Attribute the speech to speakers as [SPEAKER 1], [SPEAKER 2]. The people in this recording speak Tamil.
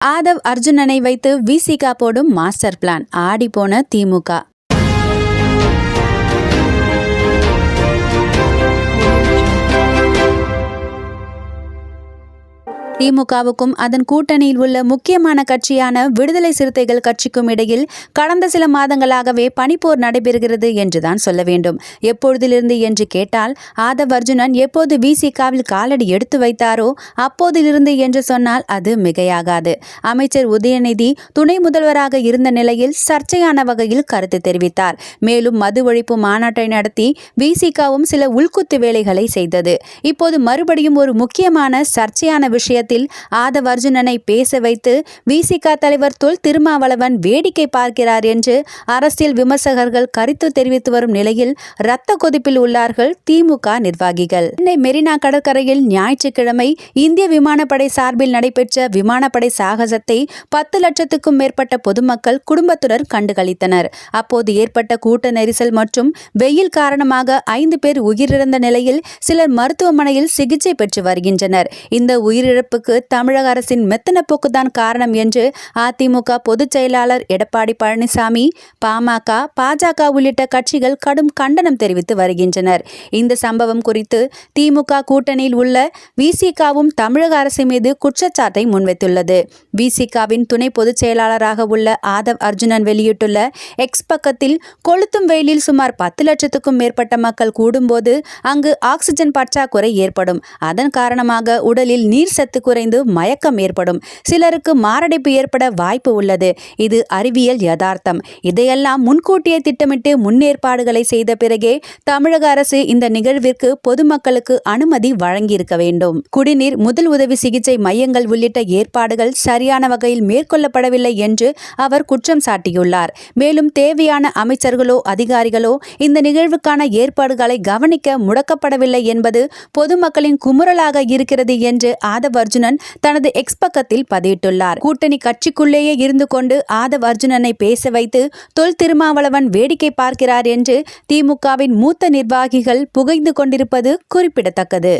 [SPEAKER 1] ஆதவ் அர்ஜுனனை வைத்து விசிக போடும் மாஸ்டர் பிளான், ஆடிப்போன திமுக. திமுகவுக்கும் அதன் கூட்டணியில் உள்ள முக்கியமான கட்சியான விடுதலை சிறுத்தைகள் கட்சிக்கும் இடையில் கடந்த சில மாதங்களாகவே பனிப்போர் நடைபெறுகிறது என்றுதான் சொல்ல வேண்டும். எப்பொழுதிலிருந்து என்று கேட்டால், ஆதவ் அர்ஜுனன் எப்போது விசிகாவில் காலடி எடுத்து வைத்தாரோ அப்போதிலிருந்து என்று சொன்னால் அது மிகையாகாது. அமைச்சர் உதயநிதி துணை முதல்வராக இருந்த நிலையில் சர்ச்சையான வகையில் கருத்து தெரிவித்தார். மேலும் மது ஒழிப்பு மாநாட்டை நடத்தி விசிகாவும் சில உள்குத்து வேலைகளை செய்தது. இப்போது மறுபடியும் ஒரு முக்கியமான சர்ச்சையான விஷயத்தில் ஆதவ் அர்ஜுனனை பேச வைத்து விசிக தலைவர் தொல் திருமாவளவன் வேடிக்கை பார்க்கிறார் என்று அரசியல் விமர்சகர்கள் கருத்து தெரிவித்து வரும் நிலையில் இரத்த கொதிப்பில் உள்ளார்கள் திமுக நிர்வாகிகள். சென்னை மெரினா கடற்கரையில் ஞாயிற்றுக்கிழமை இந்திய விமானப்படை சார்பில் நடைபெற்ற விமானப்படை சாகசத்தை 10 லட்சத்துக்கும் மேற்பட்ட பொதுமக்கள் குடும்பத்துடன் கண்டுகளித்தனர். அப்போது ஏற்பட்ட கூட்ட நெரிசல் மற்றும் வெயில் காரணமாக 5 பேர் உயிரிழந்த நிலையில் சிலர் மருத்துவமனையில் சிகிச்சை பெற்று வருகின்றனர். இந்த உயிரிழப்புக்கு தமிழக அரசின் மெத்தன போக்குதான் காரணம் என்று அதிமுக பொதுச் செயலாளர் எடப்பாடி பழனிசாமி, பாமக, பாஜக உள்ளிட்ட கட்சிகள் கடும் கண்டனம் தெரிவித்து வருகின்றனர். இந்த சம்பவம் குறித்து திமுக கூட்டணியில் உள்ள விசிகாவும் தமிழக அரசு மீது குற்றச்சாட்டை முன்வைத்துள்ளது. விசிகாவின் துணை பொதுச் செயலாளராக உள்ள ஆதவ் அர்ஜுனன் வெளியிட்டுள்ள எக்ஸ் பக்கத்தில், கொளுத்தும் வெயிலில் சுமார் 10 லட்சத்துக்கும் மேற்பட்ட மக்கள் கூடும்போது அங்கு ஆக்சிஜன் பற்றாக்குறை ஏற்படும். அதன் காரணமாக உடலில் நீர் சத்து குறைந்து மயக்கம் ஏற்படும். சிலருக்கு மாரடைப்பு ஏற்பட வாய்ப்பு உள்ளது. இது அறிவியல் யதார்த்தம். இதையெல்லாம் முன்கூட்டியே திட்டமிட்டு முன்னேற்பாடுகளை செய்த பிறகே தமிழக அரசு இந்த நிகழ்விற்கு பொதுமக்களுக்கு அனுமதி வழங்கியிருக்க வேண்டும். குடிநீர், முதல் உதவி சிகிச்சை மையங்கள் உள்ளிட்ட ஏற்பாடுகள் சரியான வகையில் மேற்கொள்ளப்படவில்லை என்று அவர் குற்றம் சாட்டியுள்ளார். மேலும் தேவையான அமைச்சர்களோ அதிகாரிகளோ இந்த நிகழ்வுக்கான ஏற்பாடுகளை கவனிக்க முடக்கப்படவில்லை என்பது பொதுமக்களின் குமுறலாக இருக்கிறது என்று ஆதவ் அர்ஜுனன் தனது எக்ஸ் பக்கத்தில் பதிவிட்டுள்ளார். கூட்டணி கட்சிக்குள்ளேயே இருந்து கொண்டு ஆதவ் அர்ஜுனனை பேச வைத்து தொல் திருமாவளவன் வேடிக்கை பார்க்கிறார் என்று திமுகவின் மூத்த நிர்வாகிகள் புகைந்து கொண்டிருப்பது குறிப்பிடத்தக்கது.